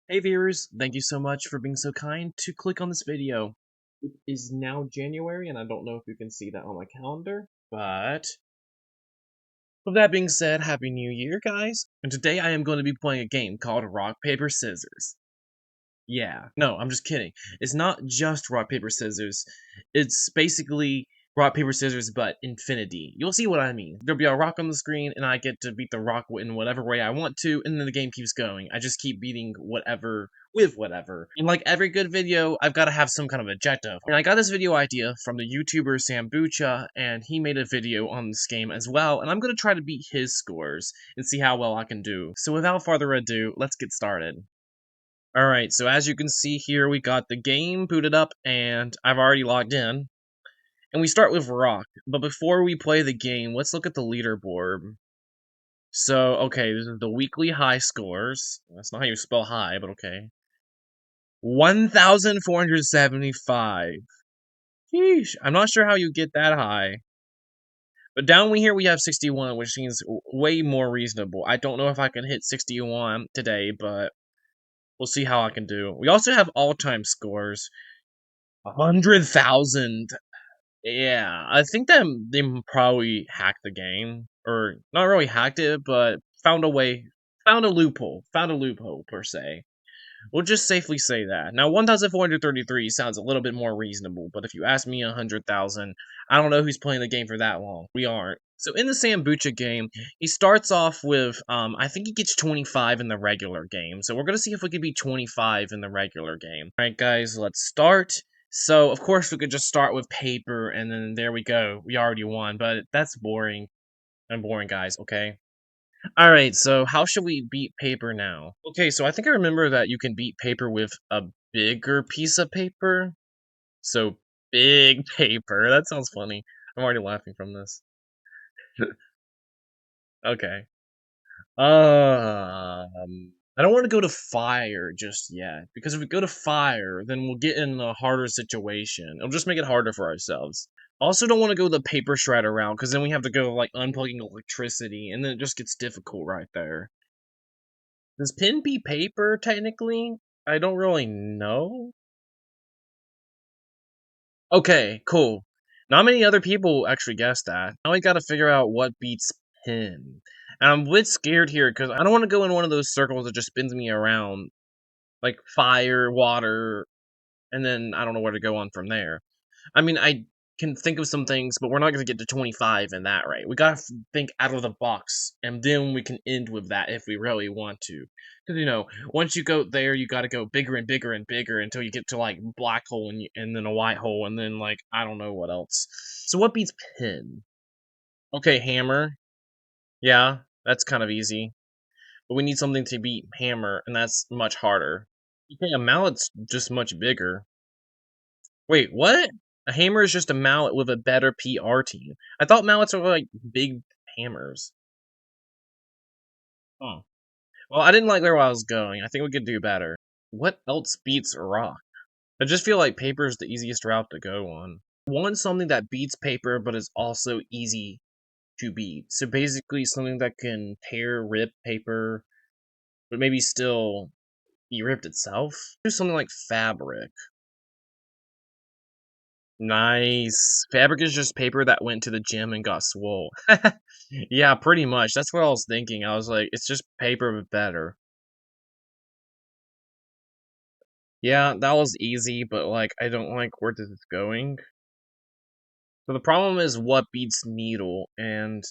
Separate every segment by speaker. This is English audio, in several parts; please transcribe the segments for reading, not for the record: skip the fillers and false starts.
Speaker 1: Hey viewers, thank you so much for being so kind to click on this video. It is now January, and I don't know if you can see that on my calendar, but with that being said, Happy New Year, guys. And today I am going to be playing a game called Rock, Paper, Scissors. Yeah, no, I'm just kidding. It's not just rock, paper, scissors. It's basically rock, paper, scissors, but infinity. You'll see what I mean. There'll be a rock on the screen, and I get to beat the rock in whatever way I want to, and then the game keeps going. I just keep beating whatever with whatever. And like every good video, I've got to have some kind of objective. And I got this video idea from the YouTuber Sambucha, and he made a video on this game as well, and I'm going to try to beat his scores and see how well I can do. So without further ado, let's get started. Alright, so as you can see here, we got the game booted up, and I've already logged in. And we start with Rock, but before we play the game, let's look at the leaderboard. So, okay, this is the weekly high scores. That's not how you spell high, but okay. 1,475. Sheesh, I'm not sure how you get that high. But down here we have 61, which seems way more reasonable. I don't know if I can hit 61 today, but we'll see how I can do. We also have all-time scores. 100,000. Yeah, I think that they probably hacked the game, or not really hacked it, but found a loophole per se. We'll just safely say that. Now, 1,433 sounds a little bit more reasonable, but if you ask me 100,000, I don't know who's playing the game for that long. We aren't. So in the Sambucha game, he starts off with, I think he gets 25 in the regular game. So we're going to see if we can beat 25 in the regular game. Alright guys, let's start. So, of course, we could just start with paper, and then there we go. We already won, but that's boring. I'm boring, guys, okay? Alright, so how should we beat paper now? Okay, so I think I remember that you can beat paper with a bigger piece of paper. So, big paper. That sounds funny. I'm already laughing from this. Okay. I don't want to go to fire just yet, because if we go to fire, then we'll get in a harder situation. It'll just make it harder for ourselves. Also, don't want to go the paper shredder route, because then we have to go like unplugging electricity, and then it just gets difficult right there. Does pen be paper technically? I don't really know. Okay, cool. Not many other people actually guessed that. Now we gotta figure out what beats pen. And I'm a bit scared here because I don't want to go in one of those circles that just spins me around, like fire, water, and then I don't know where to go on from there. I mean, I can think of some things, but we're not going to get to 25 in that, right? We got to think out of the box, and then we can end with that if we really want to. Because, once you go there, you got to go bigger and bigger and bigger until you get to, like, black hole and then a white hole, and then, like, I don't know what else. So what beats pin? Okay, hammer. Yeah, that's kind of easy. But we need something to beat hammer, and that's much harder. Okay, a mallet's just much bigger. Wait, what? A hammer is just a mallet with a better PR team. I thought mallets were like big hammers. Oh. Well, I didn't like where I was going. I think we could do better. What else beats rock? I just feel like paper is the easiest route to go on. I want something that beats paper but is also easy to beat. So basically something that can tear, rip paper, but maybe still be ripped itself. Do something like fabric. Nice. Fabric is just paper that went to the gym and got swole. Yeah, pretty much. That's what I was thinking. I was like, it's just paper but better. Yeah, that was easy, but like, I don't like where this is going. So the problem is what beats needle, and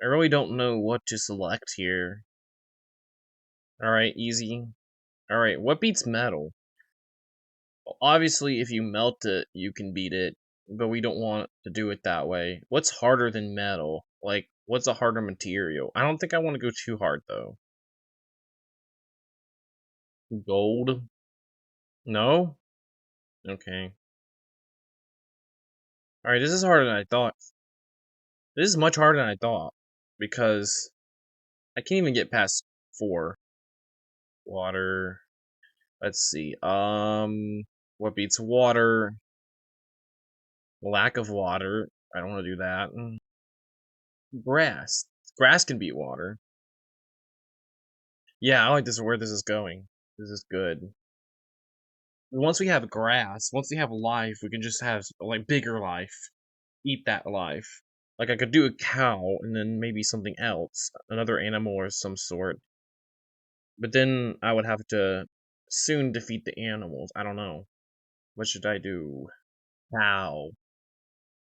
Speaker 1: I really don't know what to select here. Alright, easy. Alright, what beats metal? Well, obviously, if you melt it, you can beat it, but we don't want to do it that way. What's harder than metal? Like, what's a harder material? I don't think I want to go too hard, though. Gold? No? Okay. Alright, this is harder than I thought. This is much harder than I thought, because I can't even get past 4. Water. Let's see. What beats water? Lack of water. I don't want to do that. Grass. Grass can beat water. Yeah, I like this where this is going. This is good. Once we have grass, once we have life, we can just have like bigger life. Eat that life. Like I could do a cow and then maybe something else, another animal or some sort. But then I would have to soon defeat the animals. I don't know. What should I do? Cow.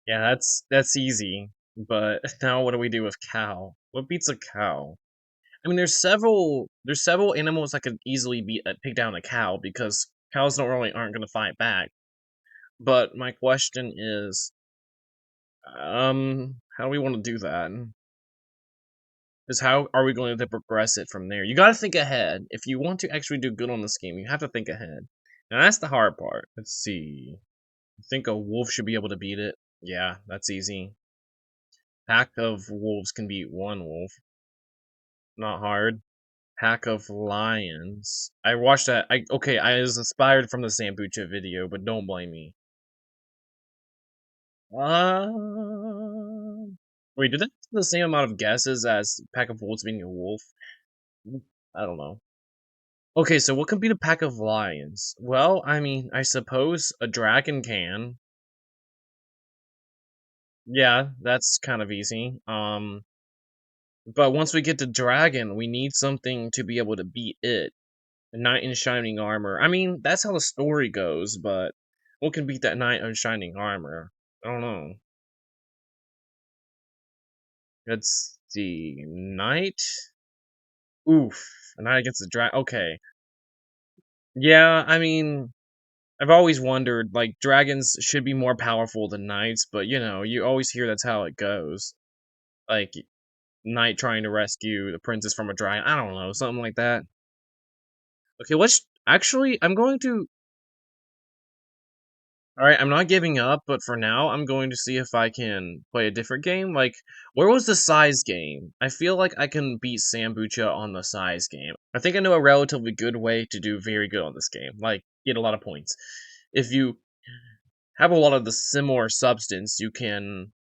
Speaker 1: Yeah, that's easy. But now what do we do with cow? What beats a cow? I mean, there's several animals that could easily beat take down a cow because cows don't really aren't gonna fight back. But my question is, how do we want to do that? Is how are we going to progress it from there? You got to think ahead. If you want to actually do good on this game, you have to think ahead. Now that's the hard part. Let's see. I think a wolf should be able to beat it. Yeah, that's easy. Pack of wolves can beat one wolf. Not hard. Pack of lions. I watched that. I was inspired from the Sambucha video, but don't blame me. Wait, did that have the same amount of guesses as pack of wolves being a wolf? I don't know. Okay, so what can beat a pack of lions? Well, I mean, I suppose a dragon can. Yeah, that's kind of easy. But once we get to dragon, we need something to be able to beat it. A knight in shining armor. I mean, that's how the story goes, but what can beat that knight in shining armor? I don't know. It's the knight. Oof, a knight against the dragon. Okay, yeah. I mean, I've always wondered, like, dragons should be more powerful than knights, but you always hear that's how it goes. Like, knight trying to rescue the princess from a dragon. I don't know, something like that. Okay, actually, I'm going to. Alright, I'm not giving up, but for now, I'm going to see if I can play a different game. Like, where was the size game? I feel like I can beat Sambucha on the size game. I think I know a relatively good way to do very good on this game. Like, get a lot of points. If you have a lot of the similar substance, you can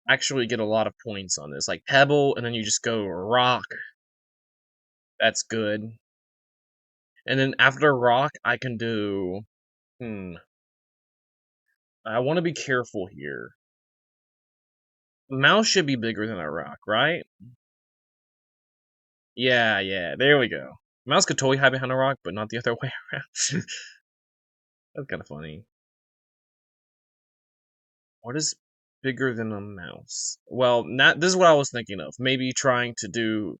Speaker 1: actually get a lot of points on this. Like Pebble, and then you just go Rock. That's good. And then after Rock, I can do. I want to be careful here. Mouse should be bigger than a rock, right? Yeah, yeah, there we go. Mouse could totally hide behind a rock, but not the other way around. That's kind of funny. What is bigger than a mouse? Well, this is what I was thinking of. Maybe trying to do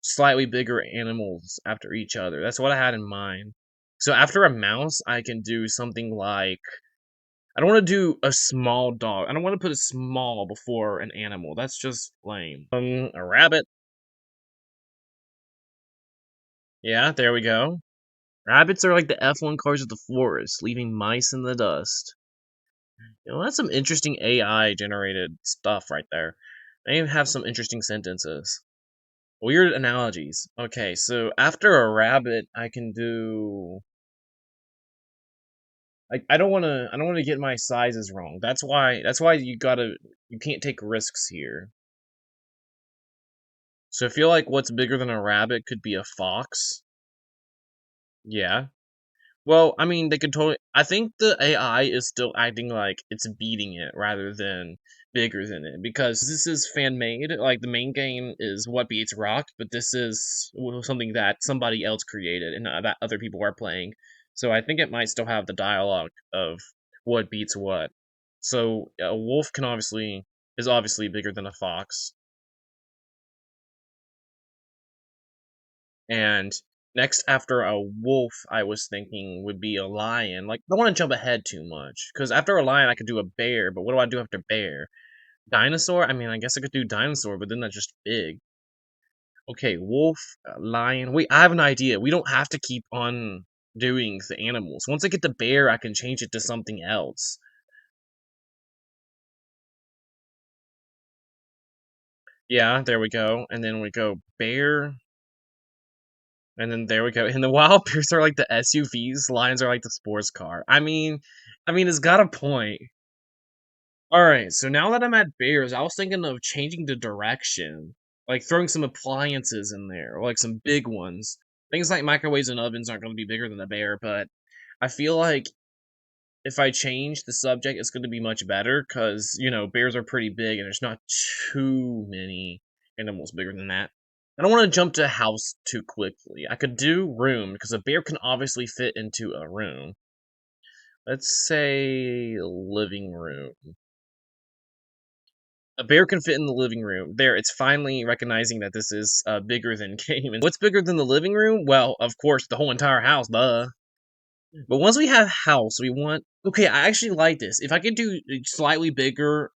Speaker 1: slightly bigger animals after each other. That's what I had in mind. So after a mouse, I can do something like I don't want to do a small dog. I don't want to put a small before an animal. That's just lame. A rabbit. Yeah, there we go. Rabbits are like the F1 cars of the forest, leaving mice in the dust. That's some interesting AI generated stuff right there. They even have some interesting sentences. Weird analogies. Okay, so after a rabbit, I can do. I don't want to get my sizes wrong. That's why you can't take risks here. So I feel like what's bigger than a rabbit could be a fox. Yeah. Well, I mean, they could totally. I think the AI is still acting like it's beating it rather than bigger than it because this is fan made. Like the main game is what beats Rock, but this is something that somebody else created and that other people are playing. So I think it might still have the dialogue of what beats what. So a wolf is obviously bigger than a fox. And next after a wolf, I was thinking would be a lion. Like, I don't want to jump ahead too much. Because after a lion, I could do a bear. But what do I do after bear? Dinosaur? I mean, I guess I could do dinosaur, but then that's just big. Okay, wolf, lion. Wait, I have an idea. We don't have to keep on doing the animals. Once I get the bear, I can change it to something else. Yeah, there we go. And then we go bear. And then there we go. And the wild bears are like the SUVs, lions are like the sports car. I mean, it's got a point. All right, so now that I'm at bears, I was thinking of changing the direction. Like throwing some appliances in there, or like some big ones. Things like microwaves and ovens aren't going to be bigger than a bear, but I feel like if I change the subject, it's going to be much better because, bears are pretty big and there's not too many animals bigger than that. I don't want to jump to house too quickly. I could do room because a bear can obviously fit into a room. Let's say living room. A bear can fit in the living room. There, it's finally recognizing that this is bigger than game. And what's bigger than the living room? Well, of course, the whole entire house, duh. But once we have house, we want... Okay, I actually like this. If I could do slightly bigger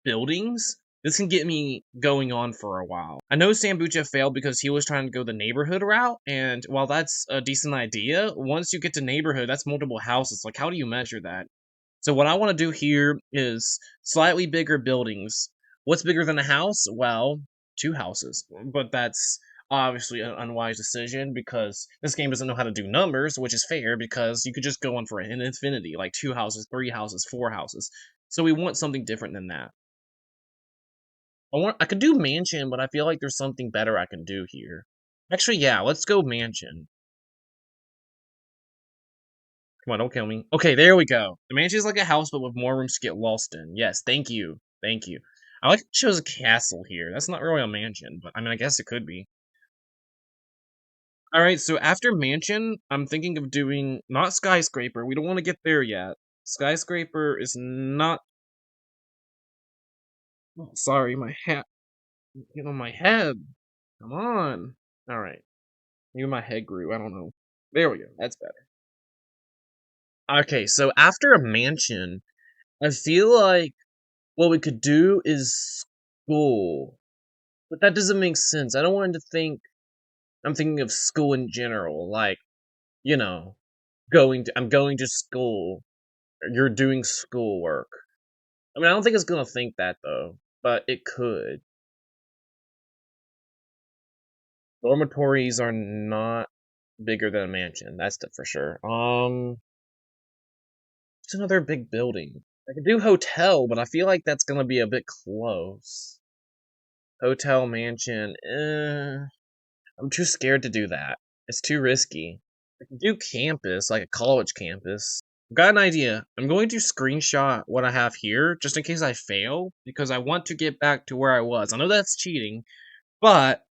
Speaker 1: buildings, this can get me going on for a while. I know Sambucha failed because he was trying to go the neighborhood route, and while that's a decent idea, once you get to neighborhood, that's multiple houses. Like, how do you measure that? So what I want to do here is slightly bigger buildings. What's bigger than a house? Well, two houses. But that's obviously an unwise decision because this game doesn't know how to do numbers, which is fair because you could just go on for an infinity, like two houses, three houses, four houses. So we want something different than that. I could do mansion, but I feel like there's something better I can do here. Actually, yeah, let's go mansion. Come on, don't kill me. Okay, there we go. The mansion is like a house, but with more rooms to get lost in. Yes, thank you. Thank you. I like it shows a castle here. That's not really a mansion, but I mean, I guess it could be. Alright, so after mansion, I'm thinking of doing, not skyscraper. We don't want to get there yet. Skyscraper is not... Oh, sorry, my hat. Get on my head. Come on. Alright. Maybe my head grew. I don't know. There we go. That's better. Okay, so after a mansion, I feel like what we could do is school. But that doesn't make sense. I don't want him to think I'm thinking of school in general. Like, you know, I'm going to school. You're doing schoolwork. I mean, I don't think it's gonna think that though, but it could. Dormitories are not bigger than a mansion. That's for sure. It's another big building. I could do hotel, but I feel like that's gonna be a bit close. Hotel, mansion, I'm too scared to do that. It's too risky. I can do campus, like a college campus. Got an idea. I'm going to screenshot what I have here, just in case I fail, because I want to get back to where I was. I know that's cheating, but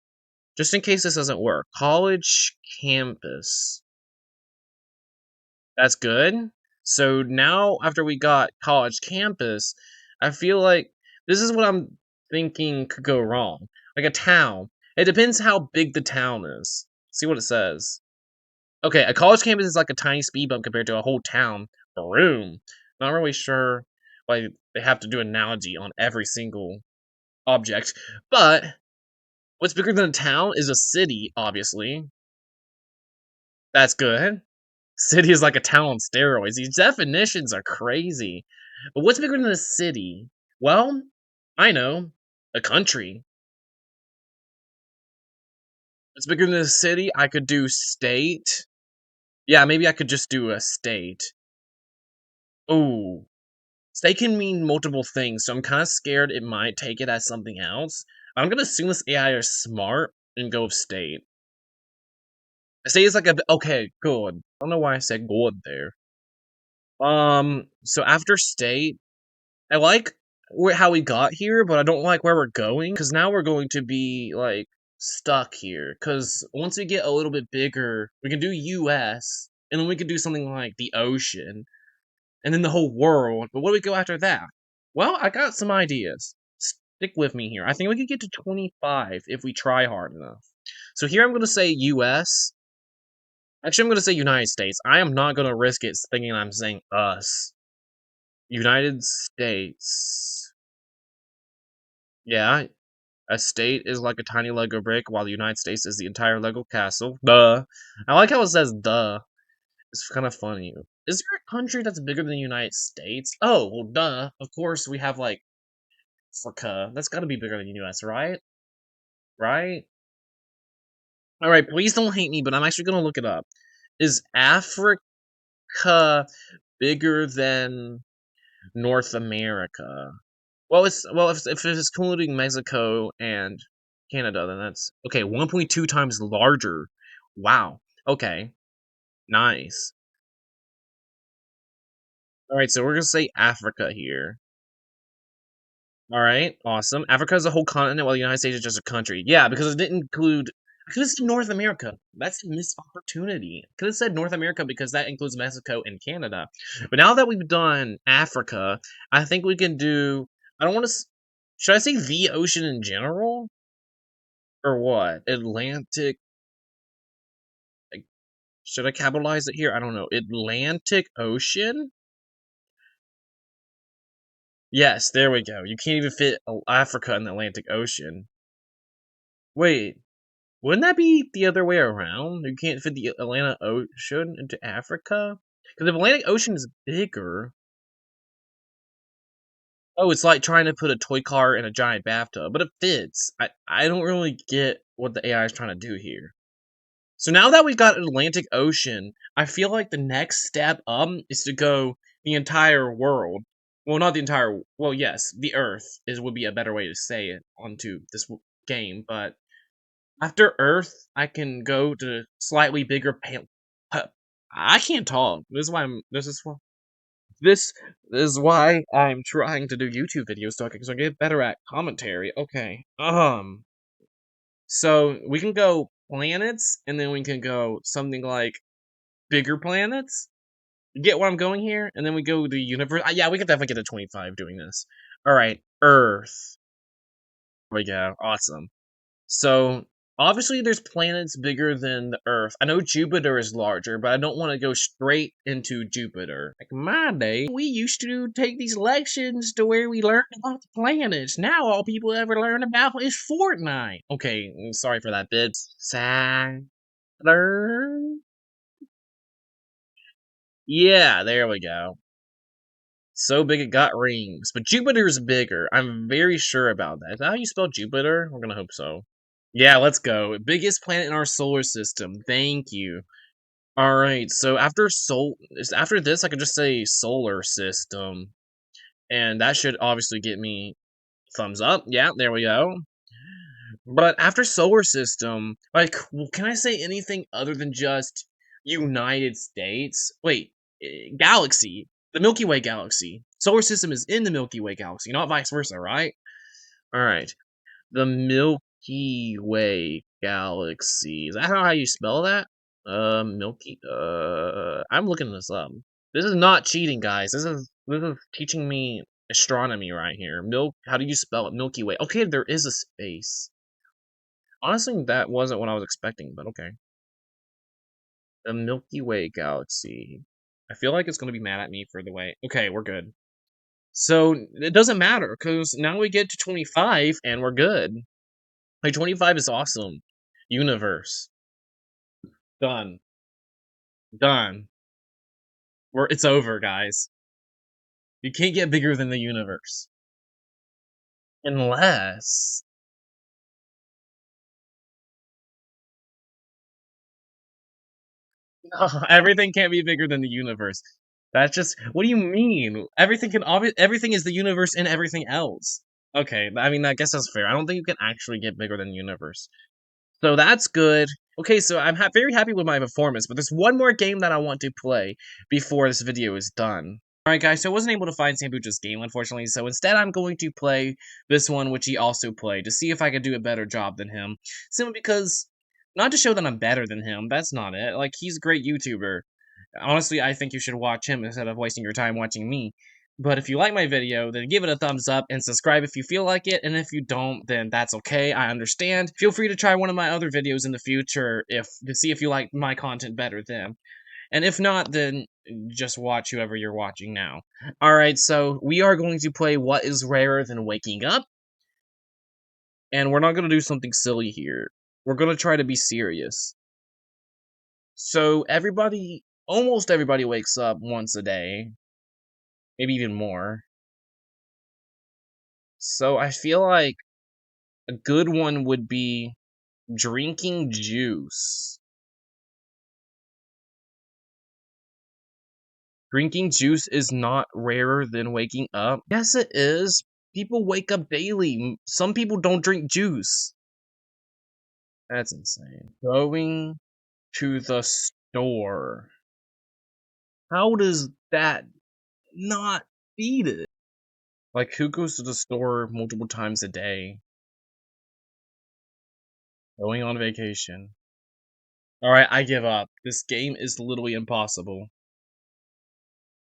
Speaker 1: just in case this doesn't work. College campus. That's good. So now, after we got college campus, I feel like this is what I'm thinking could go wrong. Like a town. It depends how big the town is. See what it says. Okay, a college campus is like a tiny speed bump compared to a whole town. Room. Not really sure why they have to do an analogy on every single object, but what's bigger than a town is a city, obviously. That's good. City is like a town on steroids. These definitions are crazy. But what's bigger than a city? Well, I know. A country. What's bigger than a city? I could do state. Yeah, maybe I could just do a state. Ooh. State can mean multiple things, so I'm kind of scared it might take it as something else. I'm gonna assume this AI is smart and go with state. State is like a... Okay, good. I don't know why I said good there. So after state, I like how we got here, but I don't like where we're going, because now we're going to be, like, stuck here. Because once we get a little bit bigger, we can do US, and then we can do something like the ocean, and then the whole world. But what do we go after that? Well, I got some ideas. Stick with me here. I think we could get to 25 if we try hard enough. So here I'm going to say US. Actually, I'm going to say United States. I am not going to risk it thinking I'm saying us. United States. Yeah, a state is like a tiny Lego brick, while the United States is the entire Lego castle. Duh. I like how it says duh. It's kind of funny. Is there a country that's bigger than the United States? Oh, well, duh. Of course, we have, like, Africa. That's gotta be bigger than the US, right? Right? Alright, please don't hate me, but I'm actually gonna look it up. Is Africa bigger than North America? Well, if it's including Mexico and Canada, then that's okay, 1.2 times larger. Wow. Okay. Nice. Alright, so we're gonna say Africa here. Alright, awesome. Africa is a whole continent while the United States is just a country. Yeah, because it didn't include I could have said North America. That's a missed opportunity. I could have said North America because that includes Mexico and Canada. But now that we've done Africa, I think we can do I don't want to should I say the ocean in general? Or what? Atlantic like, should I capitalize it here? I don't know. Atlantic Ocean? Yes, there we go. You can't even fit Africa in the Atlantic Ocean. Wait, wouldn't that be the other way around? You can't fit the Atlantic Ocean into Africa? Because the Atlantic Ocean is bigger. Oh, it's like trying to put a toy car in a giant bathtub, but it fits. I don't really get what the AI is trying to do here. So now that we've got Atlantic Ocean, I feel like the next step up is to go the entire world. Well, not the entire. Well, yes, the Earth is would be a better way to say it onto this game. But after Earth, I can go to slightly bigger. I can't talk. This is why I'm. This is why I'm trying to do YouTube videos so I can get better at commentary. Okay. So we can go planets, and then we can go something like bigger planets. You get where I'm going here? And then we go to the universe. Yeah, we could definitely get to 25 doing this. All right, Earth. There we go. Awesome. So obviously, there's planets bigger than the Earth. I know Jupiter is larger, but I don't want to go straight into Jupiter. Like my day, we used to take these lections to where we learned about the planets. Now all people ever learn about is Fortnite. Okay, sorry for that bit. Saturn. Yeah, there we go. So big it got rings. But Jupiter's bigger. I'm very sure about that. Is that how you spell Jupiter? We're gonna hope so. Yeah, let's go. Biggest planet in our solar system. Thank you. Alright, so after this I could just say solar system. And that should obviously get me thumbs up. Yeah, there we go. But after solar system, like, well, can I say anything other than just United States? Wait, galaxy. The Milky Way galaxy. Solar system is in the Milky Way galaxy, not vice versa, right? Alright. The Milky Way galaxy. Is that how you spell that? I'm looking this up. This is not cheating, guys. This is teaching me astronomy right here. How do you spell it? Milky Way. Okay, there is a space. Honestly, that wasn't what I was expecting, but okay. The Milky Way galaxy. I feel like it's going to be mad at me for the way. Okay, we're good. So it doesn't matter because now we get to 25 and we're good. Like 25 is awesome. Universe. Done. Done. It's over, guys. You can't get bigger than the universe. Unless no, everything can't be bigger than the universe. That's just what do you mean? Everything is the universe and everything else. Okay, I mean I guess that's fair. I don't think you can actually get bigger than the universe. So that's good. Okay, so I'm very happy with my performance, but there's one more game that I want to play before this video is done. Alright guys, so I wasn't able to find Sambucha's game, unfortunately, so instead I'm going to play this one, which he also played, to see if I could do a better job than him. Simply because, not to show that I'm better than him, that's not it. Like, he's a great YouTuber. Honestly, I think you should watch him instead of wasting your time watching me. But if you like my video, then give it a thumbs up and subscribe if you feel like it, and if you don't, then that's okay, I understand. Feel free to try one of my other videos in the future to see if you like my content better then. And if not, then just watch whoever you're watching now. Alright, so we are going to play What is Rarer Than Waking Up. And we're not going to do something silly here. We're going to try to be serious. So almost everybody wakes up once a day. Maybe even more. So I feel like a good one would be drinking juice. Drinking juice is not rarer than waking up. Yes, it is. People wake up daily. Some people don't drink juice. That's insane. Going to the store. How does that not beat it? Like, who goes to the store multiple times a day? Going on vacation. Alright, I give up. This game is literally impossible.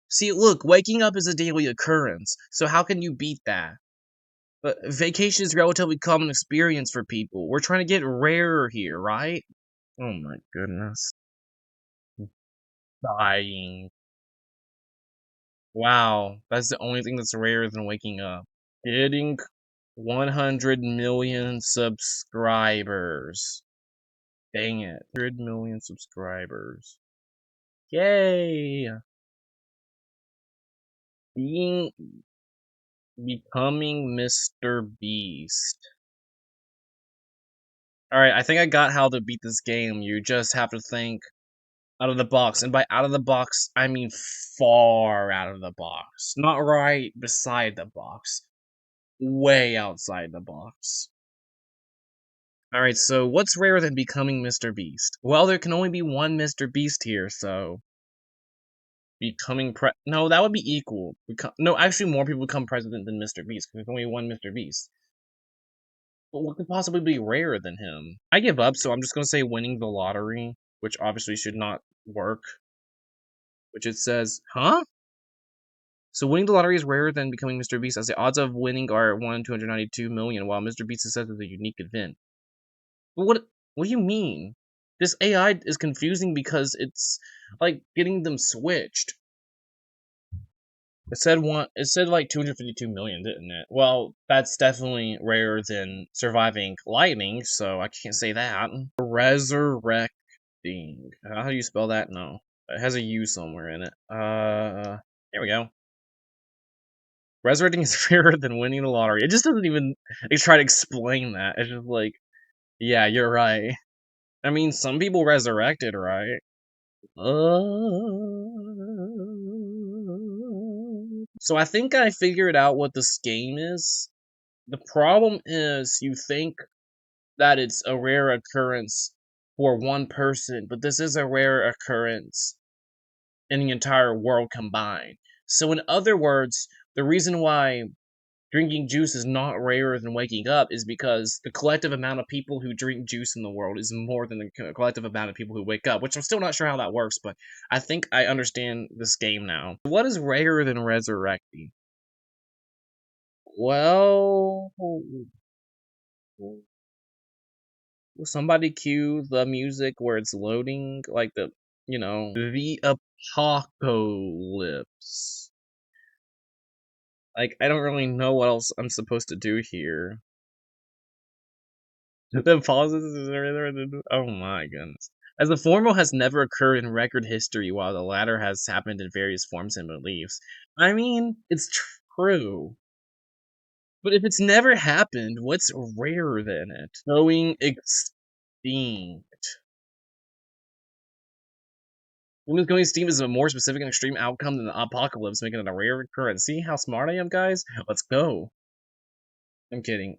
Speaker 1: See, look, waking up is a daily occurrence, so how can you beat that? But vacation is a relatively common experience for people. We're trying to get rarer here, right? Oh my goodness. Dying. Wow, that's the only thing that's rarer than waking up. Getting 100 million subscribers. Dang it. 100 million subscribers. Yay! Becoming Mr. Beast. Alright, I think I got how to beat this game. You just have to think out of the box. And by out of the box, I mean far out of the box. Not right beside the box. Way outside the box. Alright, so what's rarer than becoming Mr. Beast? Well, there can only be one Mr. Beast here, so... No, that would be equal. No, actually more people become president than Mr. Beast, because there's only one Mr. Beast. But what could possibly be rarer than him? I give up, so I'm just gonna say winning the lottery, which obviously should not work. Which it says, huh? So winning the lottery is rarer than becoming Mr. Beast, as the odds of winning are 1 in 292 million, while Mr. Beast is said as a unique event. But what do you mean? This AI is confusing because it's like getting them switched. It said like 252 million, didn't it? Well, that's definitely rarer than surviving lightning, so I can't say that. Resurrecting. How do you spell that? No. It has a U somewhere in it. There we go. Resurrecting is rarer than winning the lottery. It just doesn't even try to explain that. It's just like, yeah, you're right. I mean, some people resurrected, right? So I think I figured out what this game is. The problem is you think that it's a rare occurrence for one person, but this is a rare occurrence in the entire world combined. So in other words, the reason why drinking juice is not rarer than waking up is because the collective amount of people who drink juice in the world is more than the collective amount of people who wake up, which I'm still not sure how that works, but I think I understand this game now. What is rarer than resurrecting? Well, will somebody cue the music where it's loading, like the apocalypse. Like, I don't really know what else I'm supposed to do here. The pauses is oh my goodness. As the former has never occurred in record history, while the latter has happened in various forms and beliefs. I mean, it's true. But if it's never happened, what's rarer than it? Going extinct. Humans going extinct is a more specific and extreme outcome than the apocalypse, making it a rare occurrence. See how smart I am, guys? Let's go. I'm kidding.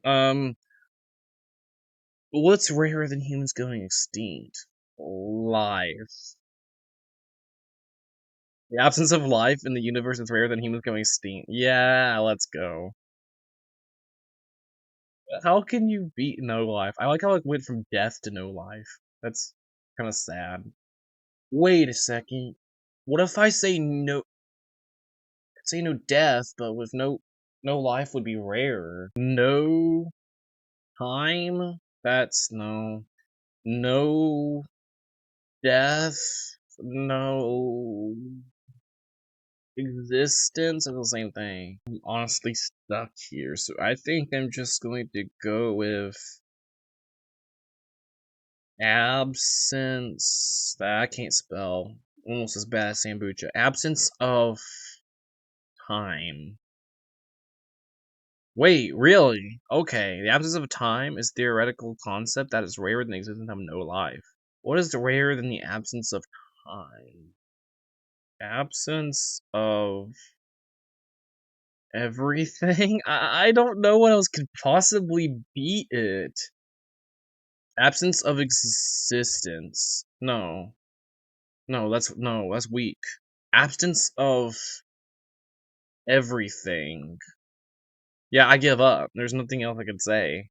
Speaker 1: What's rarer than humans going extinct? Life. The absence of life in the universe is rarer than humans going extinct. Yeah, let's go. How can you beat no life? I like how it went from death to no life. That's kind of sad. Wait a second. What if I say no death, but with no life would be rarer? No time? That's no death, no existence are the same thing. I'm honestly stuck here, so I think I'm just going to go with absence. That I can't spell. Almost as bad as Sambucha. Absence of time. Wait, really? Okay, the absence of time is a theoretical concept that is rarer than the existence of no life. What is rarer than the absence of time? Absence of everything? I don't know what else could possibly beat it. Absence of existence. No. No, that's weak. Absence of everything. Yeah, I give up. There's nothing else I can say.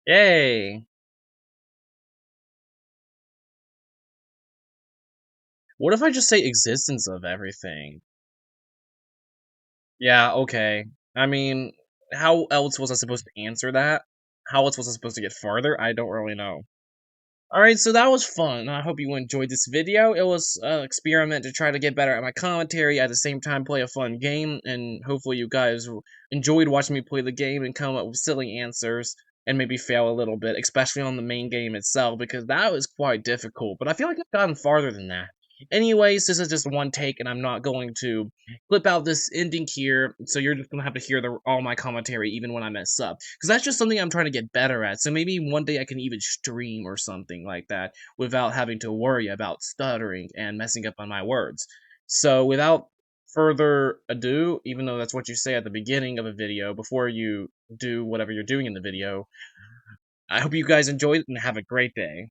Speaker 1: Yay! What if I just say existence of everything? Yeah, okay. I mean, how else was I supposed to answer that? How else was I supposed to get farther? I don't really know. Alright, so that was fun. I hope you enjoyed this video. It was an experiment to try to get better at my commentary, at the same time play a fun game, and hopefully you guys enjoyed watching me play the game and come up with silly answers, and maybe fail a little bit, especially on the main game itself, because that was quite difficult, but I feel like I've gotten farther than that. Anyways, this is just one take, and I'm not going to clip out this ending here, so you're just gonna have to hear all my commentary even when I mess up. Because that's just something I'm trying to get better at, so maybe one day I can even stream or something like that without having to worry about stuttering and messing up on my words. So without further ado, even though that's what you say at the beginning of a video, before you do whatever you're doing in the video, I hope you guys enjoyed it and have a great day.